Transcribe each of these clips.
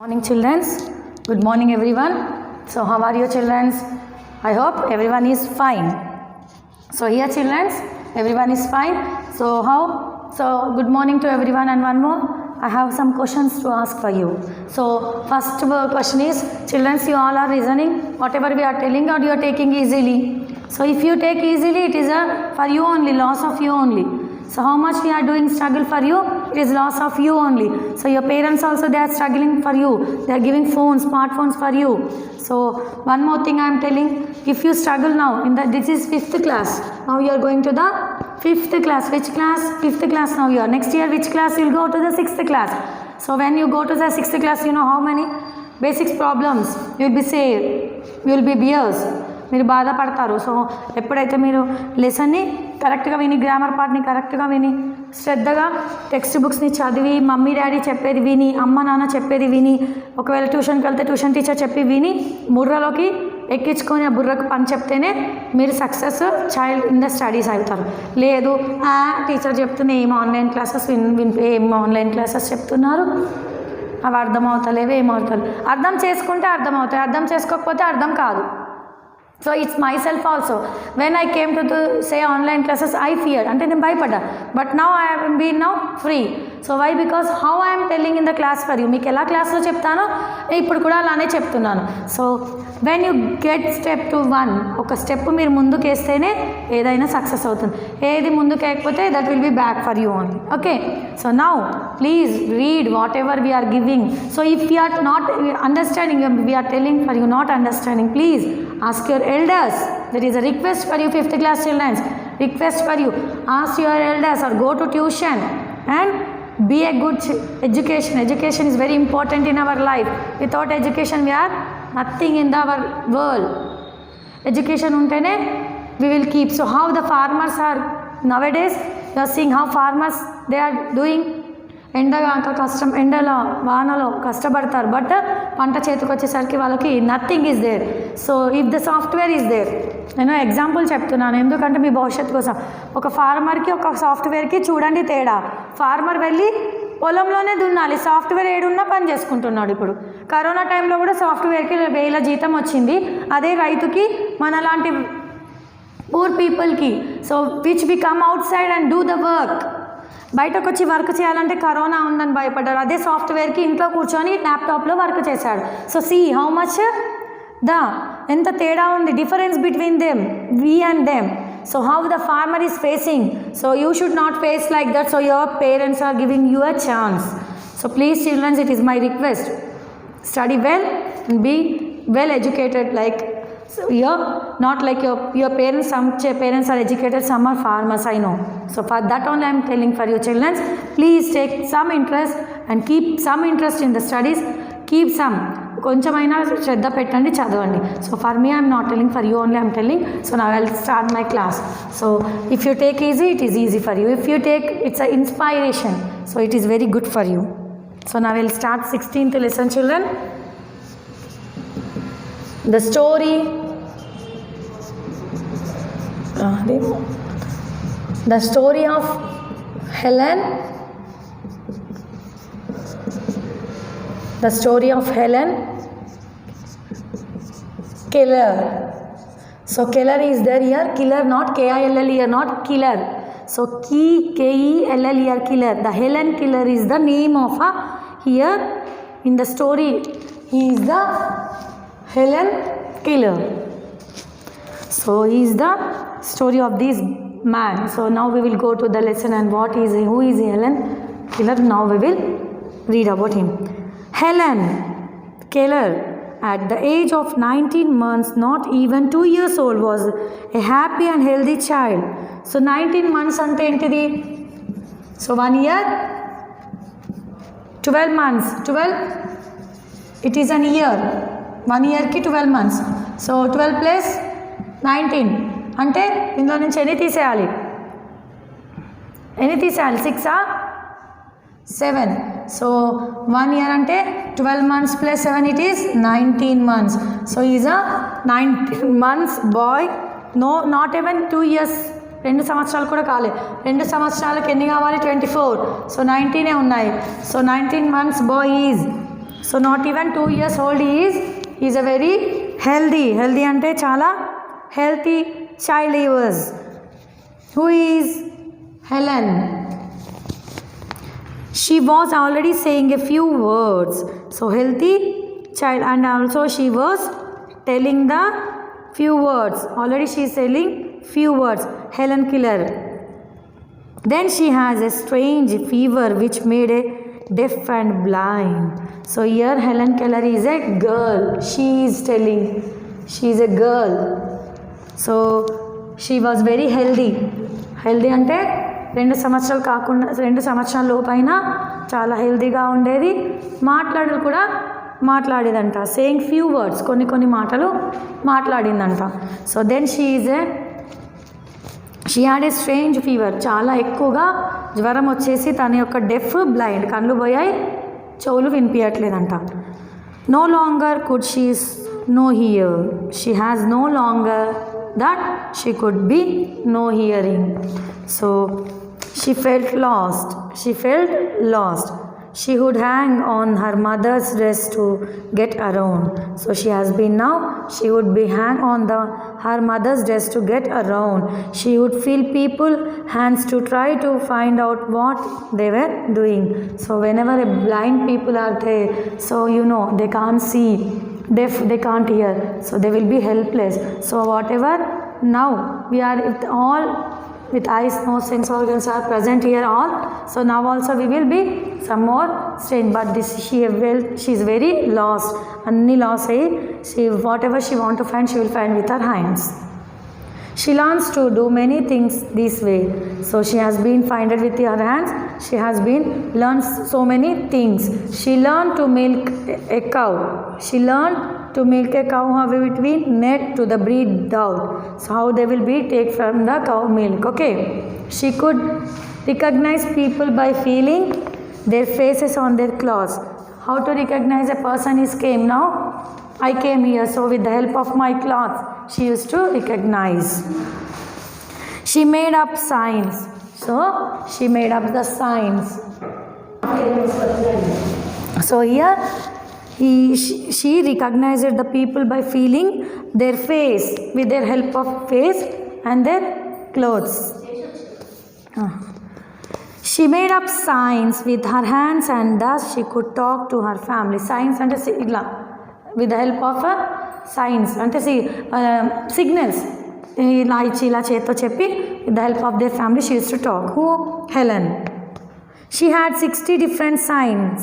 Morning children. Good morning everyone. So how are you children? I hope everyone is fine. So here children, everyone is fine. So good morning to everyone, and one more, I have some questions to ask for you. So first question is, children, you all are listening whatever we are telling, or you are taking easily? So if you take easily, it is for you only, loss of you only. So how much we are doing struggle for you, it is loss of you only. So your parents also, they are struggling for you. They are giving phones, smartphones for you. So one more thing I am telling, if you struggle now, this is 5th class. Now you are going to the 5th class. Which class? 5th class now you are. Next year which class? You will go to the 6th class. So when you go to the 6th class, you know how many basics problems you will be saved. You will be beers. మీరు బాధపడతారు. So ఎప్పుడైతే మీరు లెసన్ని కరెక్ట్గా విని, grammar పార్ట్ని కరెక్ట్గా విని, శ్రద్ధగా టెక్స్ట్ బుక్స్ని చదివి, మమ్మీ డాడీ చెప్పేది విని, అమ్మ నాన్న చెప్పేది విని, ఒకవేళ ట్యూషన్కి వెళ్తే ట్యూషన్ టీచర్ చెప్పి విని బుర్రలోకి ఎక్కించుకొని ఆ బుర్రకు పని చెప్తేనే మీరు success child in the studies అవుతారు. లేదు టీచర్ చెప్తున్న ఏం ఆన్లైన్ క్లాసెస్ ఏం ఆన్లైన్ క్లాసెస్ చెప్తున్నారు, అవి అర్థమవుతలేవు, ఏమవుతాయి, అర్థం చేసుకుంటే అర్థమవుతాయి, అర్థం చేసుకోకపోతే అర్థం కాదు. So it's myself also. When I came to say online classes, I feared. Ante nenu bhayapada. But now I have been now free. So why? Because how I am telling in the class for you. Meeku ela class lo cheptano, ippudu kuda alane cheptunnanu. So when you get step to 1, oka step meer munduku estene edaina success avutundi. Edi munduku ekapothe that will be back for you only. Okay. So now please read whatever we are giving. So if you are not understanding, we are telling for you not understanding, please ask your elders. There is a request for you, 5th class children. Request for you. Ask your elders or go to tuition and be a good education. Education is very important in our life. Without education, we are nothing in our world. Education untene we will keep. So how the farmers are nowadays, you are seeing how farmers they are doing. ఎండలో వానలో కష్టపడతారు, but పంట చేతికి వచ్చేసరికి వాళ్ళకి nothing is there. So if the software is there, నేను example చెప్తున్నాను ఎందుకంటే మీ భవిష్యత్తు కోసం. ఒక ఫార్మర్కి ఒక సాఫ్ట్వేర్కి చూడండి తేడా. ఫార్మర్ వెళ్ళి పొలంలోనే దున్నాలి, సాఫ్ట్వేర్ ఏడున్నా పని చేసుకుంటున్నాడు. ఇప్పుడు కరోనా టైంలో కూడా సాఫ్ట్వేర్కి 1000 జీతం వచ్చింది. అదే రైతుకి మనలాంటి పూర్ పీపుల్కి, so which we come outside and do the work, బయటకు వచ్చి వర్క్ చేయాలంటే కరోనా ఉందని భయపడ్డారు. అదే సాఫ్ట్వేర్కి ఇంట్లో కూర్చొని ల్యాప్టాప్లో వర్క్ చేశాడు. సో సీ హౌ మచ్ ఎంత తేడా ఉంది, difference between them, we and them. So how the farmer is facing. So you should not face like that. So your parents are giving you a chance. So please childrens, it is my request, study well and be well educated. Like so you're not like your parents. Some parents are educated, some are farmers, I know. So for that only I am telling for you children, please take some interest and keep some interest in the studies. Keep some కొంచెమైనా శ్రద్ధ పెట్టండి, చదవండి. So for me I'm not telling, for you only I'm telling. So now I will start my class. So if you take easy, it is easy for you. If you take, it's a inspiration, so it is very good for you. So now I will start 16th lesson children. The story, the story of Helen. The story of Helen Keller. So Keller is there here. Killer, not K-I-L-L here, not killer. So K-E-L-L-E-R, killer. The Helen Keller is the name of here in the story. He is the Helen Keller. So he is the story of this man. So now we will go to the lesson and who is Helen Keller. Now we will read about him. Helen Keller, at the age of 19 months, not even 2 years old, was a happy and healthy child. So 19 months ante entidi, so 1 year 12 months. 12, it is an year. 1 year ki 12 months. So 12 plus 19 అంటే ఇందులో నుంచి ఎన్ని తీసేయాలి? 6 7. So 1 year అంటే 12 months plus 7, it is 19 months. So is a 19 months boy. నాట్ even 2 years, 2 సంవత్సరాలు కూడా కాలే. 2 సంవత్సరాలకు ఎన్ని కావాలి? 24. సో 19 ఉన్నాయి. So 19 months boy is So not even 2 years old he is a very healthy ante chala healthy child he was. Who is Helen? She was already saying a few words. So healthy child, and also she was telling the few words. Already she is telling few words. Helen Keller. Then she has a strange fever which made a deaf and blind. So here Helen Keller is a girl. She is telling she is a girl. So she was very healthy అంటే 2 సంవత్సరాలు కాకుండా 2 సంవత్సరాల లోపైన చాలా హెల్తీగా ఉండేది. మాట్లాడేదంట. Saying few words, కొన్ని మాటలు మాట్లాడిందంట. So then she had a strange fever. చాలా ఎక్కువగా జ్వరం వచ్చేసి తన యొక్క డెఫ్ బ్లైండ్, కళ్ళు పోయాయి, చెవులు వినిపించట్లేదంట. No longer could she no hear. She has no longer that she could be no hearing. So she felt lost. She would hang on her mother's dress to get around. So she would be hang on her mother's dress to get around. She would feel people hands to try to find out what they were doing. So whenever a blind people are there, so they can't see, deaf, they can't hear, so they will be helpless. So whatever, now we are with eyes, nose, sense organs are present here all, so now also we will be some more strange. But this she is very lost, anni loss hai. She whatever she want to find, she will find with her hands. She learns to do many things this way. So she has been finded with her hands. She has been learned so many things. She learned to milk a cow. How it will net to the breed out. So how they will be take from the cow milk. Okay. She could recognize people by feeling their faces on their clothes. How to recognize a person is came now? I came here, so with the help of my cloth, she used to recognize. She made up signs. So she made up the signs. So here she recognized the people by feeling their face with their help of face and their clothes. She made up signs with her hands, and thus she could talk to her family. Signs and with the help of signs అంటే signals, ఇలా ఇచ్చి ఇలా చేత్తో చెప్పి with the help of their family she used to talk. Who? Helen. She had 60 different signs.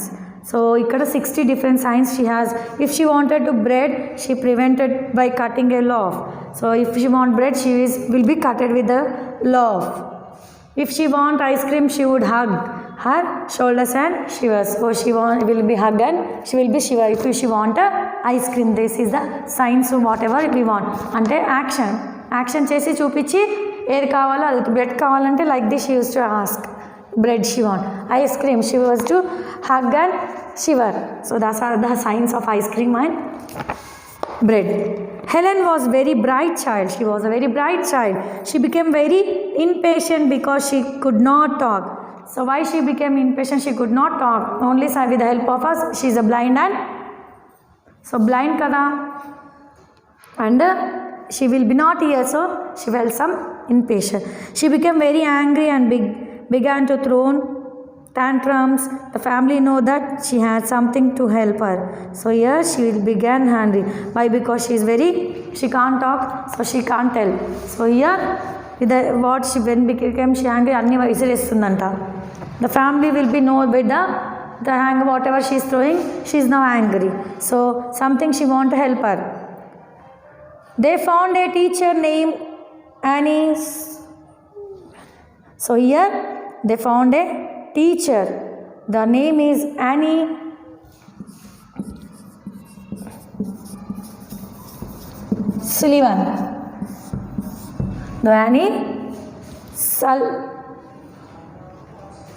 So ఇక్కడ 60 different signs she has. If she wanted to bread, she prevented by cutting a loaf. So if she want bread, she will be cutted with a loaf. If she want ice cream, she would hug her shoulders and shivers. So she will be hug and she will be shiver. If she want ice cream, this is the signs of whatever we want. Ante action చేసి చూపించి ఏది కావాలో అది, bread కావాలంటే like this she used to ask. Bread she want. Ice cream she was to hug and shiver. So those are the signs of ice cream and bread. Helen was very bright child. She was a very bright child. She became very impatient because she could not talk. So why she became impatient? She could not talk. Only with the help of us. She is a blind, and so blind kada, and she will be not here. So she felt some impatient. She became very angry and began to throw tantrums. The family know that she had something to help her. So here she began angry. Why? Because she can't talk, so she can't tell. So here with when became she angry, anni visilestundanta. The family will be know with the anger, whatever she is throwing, she is now angry. So something she want to help her. They found a teacher named Annie. So here they found a teacher. The name is Annie Sullivan. The Annie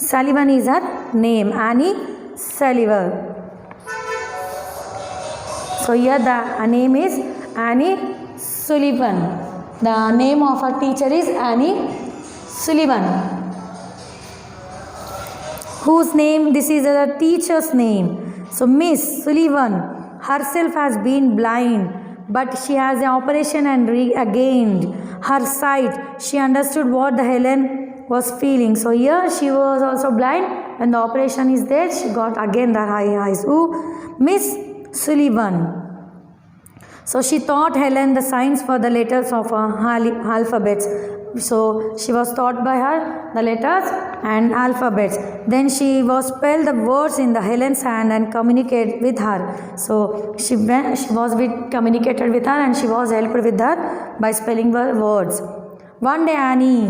Sullivan is her name. Annie Sullivan. So here the name is Annie Sullivan. The name of her teacher is Annie Sullivan. Whose name? This is the teacher's name. So Miss Sullivan herself has been blind, but she has an operation and regained her sight. She understood what the Helen was feeling. So here she was also blind. When the operation is there, she got again the eyes. Who? Miss Sullivan. So she taught Helen the signs for the letters of alphabets. So she was taught by her the letters and alphabets. Then she was spelled the words in the Helen's hand and communicate with her. So she was communicated with her and she was helped with her by spelling the words. One day Annie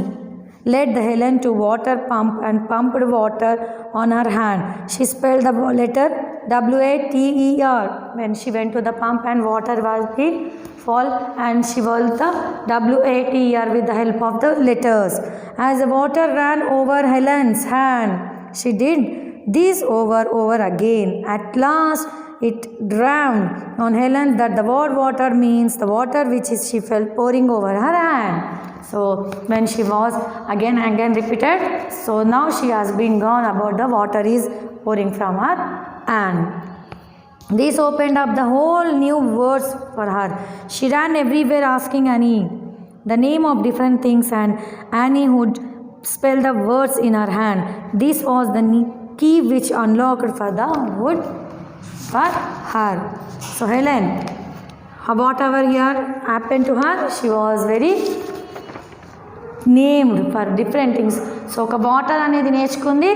led the Helen to water pump and pumped water on her hand. She spelled the letter W-A-T-E-R. When she went to the pump and water was being fall and she spelled the W-A-T-E-R with the help of the letters. As the water ran over Helen's hand, she did this over again. At last it dawned on Helen that the word water means the water which she felt pouring over her hand. So when she was again repeated, so now she has been gone about the water is pouring from her hand. This opened up the whole new words for her. She ran everywhere asking Annie the name of different things, and Annie would spell the words in her hand. This was the key which unlocked for the wood for her. So Helen, whatever here happened to her, she was very named for different things. So ఒక water అనేది నేర్చుకుంది,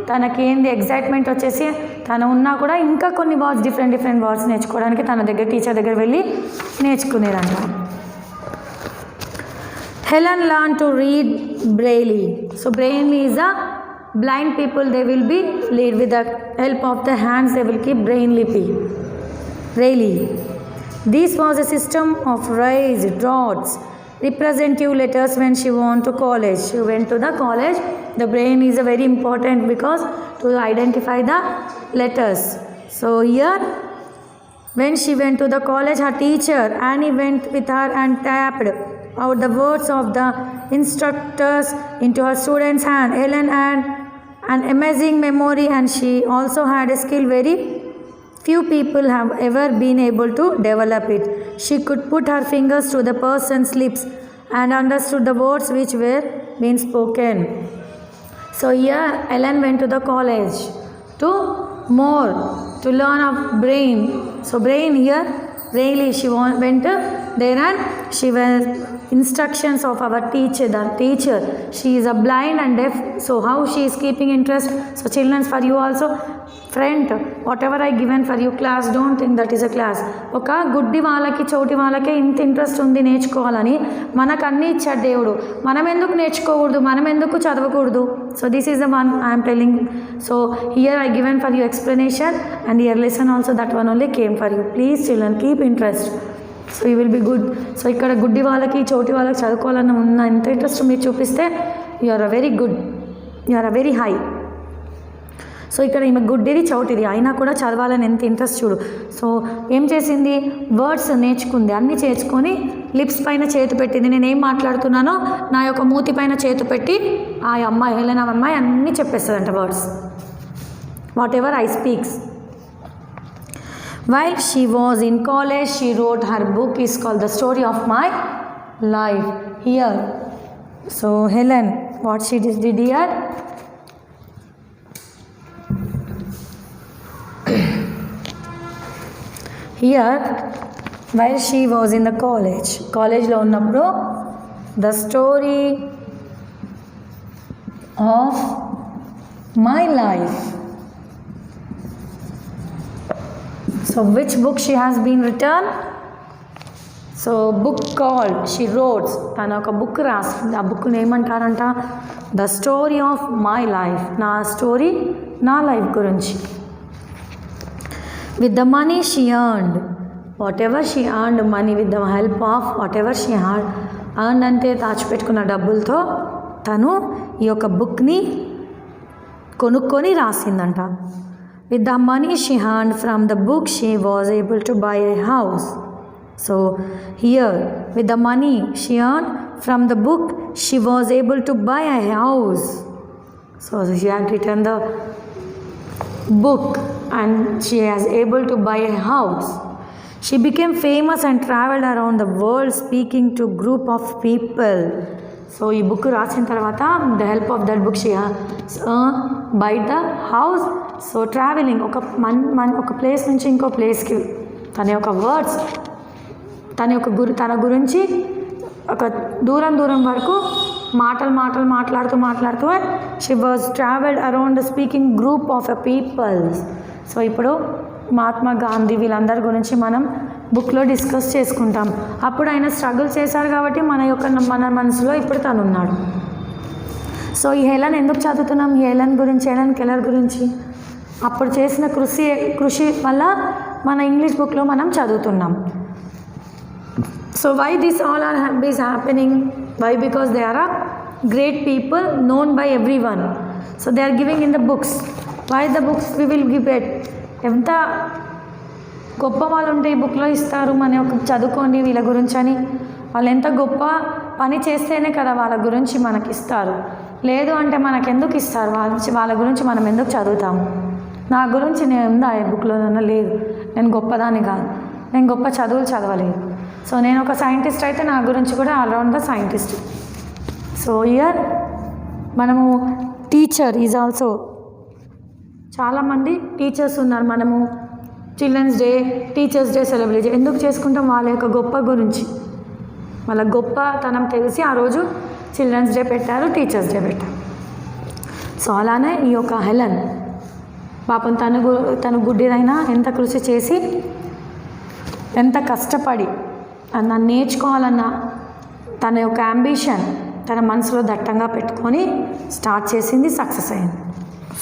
తనకేంది excitement వచ్చేసి తను ఉన్నా కూడా ఇంకా కొన్ని words different words నేర్చుకోవడానికి తన దగ్గర టీచర్ దగ్గర వెళ్ళి నేర్చుకునేదంట. Helen learned to read Braille. So Braille is a blind people, they will be lead with the help of the hands, they will keep Braille. This was a system of raised dots, representative letters when she went to college. She went to the college. The brain is a very important because to identify the letters. So here when she went to the college, her teacher Annie went with her and tapped out the words of the instructors into her student's hand. Helen had an amazing memory and she also had a skill very few people have ever been able to develop it. She could put her fingers to the person's lips and understood the words which were being spoken. So here Ellen went to the college to learn of brain. So brain here, really she went there and she was instructions of our teacher. The teacher, she is a blind and deaf. So how she is keeping interest? So children, for you also, friend, whatever I given for you class, don't think that is a class. ఒక గుడ్డి వాళ్ళకి చోటి వాళ్ళకే ఇంత interest ఉంది నేర్చుకోవాలని, మనకు అన్నీ ఇచ్చాడు దేవుడు. మనం ఎందుకు నేర్చుకోకూడదు, మనం ఎందుకు చదవకూడదు? So this is the one I am telling. So here I given for you explanation and here lesson also, that one only came for you. Please children, keep interest. So you will be good. So ఇక్కడ గుడ్డి వాళ్ళకి చోటి వాళ్ళకి చదువుకోవాలన్న ఉన్న ఎంత interest మీరు చూపిస్తే you are a very good, you are a very high. So ఇక్కడ ఈమె గుడ్డిది చౌటిది అయినా కూడా చదవాలని ఎంత ఇంట్రెస్ట్ చూడు. సో ఏం చేసింది, వర్డ్స్ నేర్చుకుంది, అన్నీ చేర్చుకొని లిప్స్ పైన చేతి పెట్టింది. నేనేం మాట్లాడుతున్నానో నా యొక్క మూతి పైన చేతి పెట్టి ఆ అమ్మాయి హెలెన్ అమ్మాయి అన్నీ చెప్పేస్తుందంట words, whatever I speaks. While she was in college, she wrote her book is called The Story of My Life. Here, so Helen, what she did here, here while she was in the college lo unnappudu The Story of My Life. So which book she has been written? So book called, she wrote, తను ఒక book రాసింది. ఆ బుక్ని ఏమంటారంట, the story of my life, నా story, నా life గురించి. With the money she earned, whatever she earned money, with the help of whatever she earned అంటే దాచిపెట్టుకున్న డబ్బులతో తను ఈ యొక్క బుక్ని కొనుక్కొని రాసిందంట. With the money she earned from the book, she was able to buy a house. So here, with the money she earned from the book, she was able to buy a house. So she had written the book and she was able to buy a house. She became famous and traveled around the world speaking to group of people. So ఈ book రాసిన తర్వాత the help of that book she by the house. So travelling ఒక place నుంచి ఇంకో ప్లేస్కి తన యొక్క words తన గురించి ఒక దూరం వరకు మాట్లాడుతూ she was travelled around the speaking group of a peoples. So ఇప్పుడు మహాత్మా గాంధీ వీళ్ళందరి గురించి మనం బుక్లో డిస్కస్ చేసుకుంటాం. అప్పుడు ఆయన స్ట్రగుల్ చేశారు కాబట్టి మన మనసులో ఇప్పుడు తను ఉన్నాడు. సో ఈ హెలెన్ ఎందుకు చదువుతున్నాం? హెలెన్ కెల్లర్ గురించి అప్పుడు చేసిన కృషి వల్ల మన ఇంగ్లీష్ బుక్లో మనం చదువుతున్నాం. So why this all are is happening? Why? Because they are a great people known by everyone. So they are giving in the books. Why the books we will give it? ఎంత గొప్ప వాళ్ళు ఉంటే ఈ బుక్లో ఇస్తారు, మన యొక్క చదువుకోండి వీళ్ళ గురించి అని. వాళ్ళు ఎంత గొప్ప పని చేస్తేనే కదా వాళ్ళ గురించి మనకి ఇస్తారు. లేదు అంటే మనకెందుకు ఇస్తారు? వాళ్ళ గురించి మనం ఎందుకు చదువుతాము? నా గురించి నేను ఉందా ఈ బుక్లోనన్నా? లేదు. నేను గొప్పదాన్ని కాదు, నేను గొప్ప చదువులు చదవలేదు. సో నేను ఒక సైంటిస్ట్ అయితే నా గురించి కూడా around the scientist. So year మనము టీచర్ ఈజ్ ఆల్సో, చాలామంది టీచర్స్ ఉన్నారు. మనము children's day, teachers day celebrate ఎందుకు చేసుకుంటాం? వాళ్ళ యొక్క గొప్ప గురించి, వాళ్ళ గొప్పతనం తెలిసి ఆ రోజు చిల్డ్రన్స్ డే పెట్టారు, టీచర్స్ డే పెట్టారు. సో అలానే ఈ యొక్క హెలెన్ పాపం తను గుడ్డిదైనా ఎంత కృషి చేసి ఎంత కష్టపడి నన్ను నేర్చుకోవాలన్న తన యొక్క అంబిషన్ తన మనసులో దట్టంగా పెట్టుకొని స్టార్ట్ చేసింది, సక్సెస్ అయింది.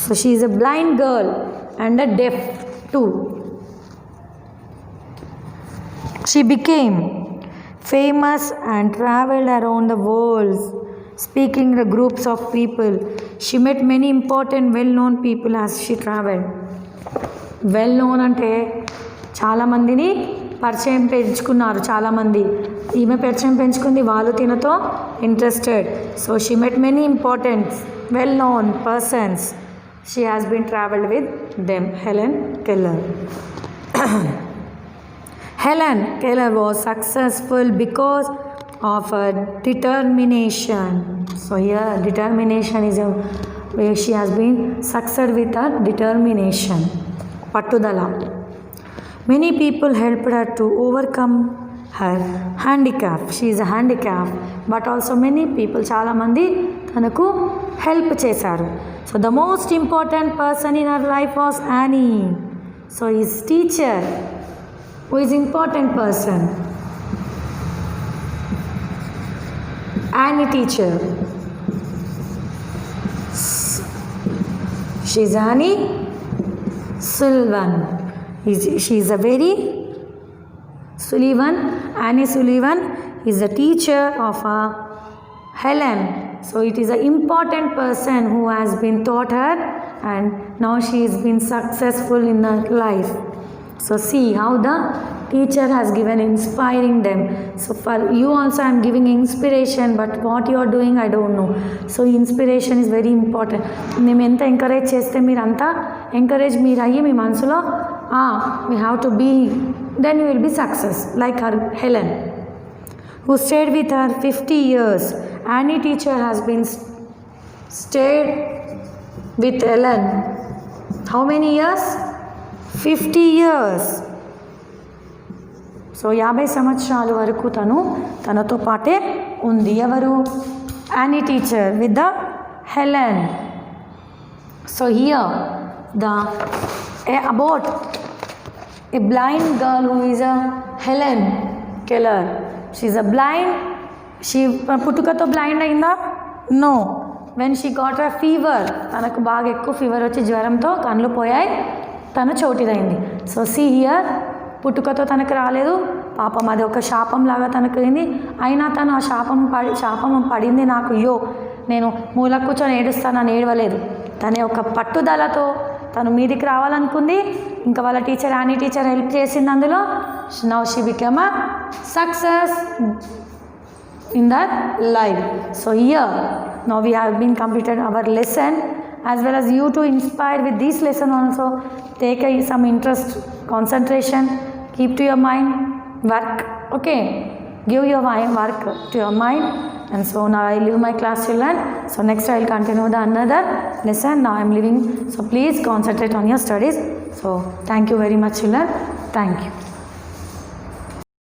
So she is a blind girl and a deaf two. She became famous and traveled around the world speaking to groups of people. She met many important well-known people as she traveled. Well-known అంటే చాలామందిని పరిచయం పెంచుకున్నారు. చాలామంది ఈమె పరిచయం పెంచుకుంది, వాళ్ళు తినతో interested. So she met many important well-known persons. She has been traveled with them. Helen Keller. Helen Keller was successful because of her determination. So here determination is where she has been successful with her determination. Pattudala. Many people helped her to overcome her handicap. She is a handicap, but also many people చాలా మంది తనకు help చేశారు. So the most important person in her life was Annie. So his teacher, who is important person? Annie teacher. She is Annie Sullivan. She is a very Sullivan. Annie Sullivan is a teacher of Helen. So it is an important person who has been taught her, and now she has been successful in her life. So see how the teacher has given inspiring them. So for you also I am giving inspiration, but what you are doing I don't know. So inspiration is very important. మేము ఎంత encourage చేస్తే మీరు అంతా encourage మీరు అయ్యి మీ మనసులో we have to be, then you will be success. Like her Helen, who stayed with her 50 years. Annie teacher has been stayed with Helen how many years? 50 years. So 50 సంవత్సరాల వరకు తనతో పాటే ఉంది. ఎవరు? Annie teacher with the Helen. So here about a blind girl who is a Helen Keller. She is a blind. She పుట్టుకతో blind అయిందా? No. When she got a fever, తనకు బాగా ఎక్కువ ఫీవర్ వచ్చి జ్వరంతో కళ్ళు పోయాయి, తను చోటిదైంది. సో సీ హియర్, పుట్టుకతో తనకు రాలేదు, పాపం అది ఒక శాపంలాగా తనకు అయింది. అయినా తను ఆ శాపం పడింది నాకు, నేను మూల కూర్చొని ఏడుస్తానని ఏడవలేదు. తన యొక్క పట్టుదలతో తను మీదికి రావాలనుకుంది. ఇంకా వాళ్ళ టీచర్ యానీ టీచర్ హెల్ప్ చేసింది అందులో. Now she become a success in that life. So here now we have been completed our lesson, as well as you to inspire with this lesson also. Take some interest, concentration, keep to your mind, work, okay. Give your work to your mind. And so now I leave my class, children. So next I will continue the another lesson. Now I am leaving. So please concentrate on your studies. So thank you very much, children. Thank you.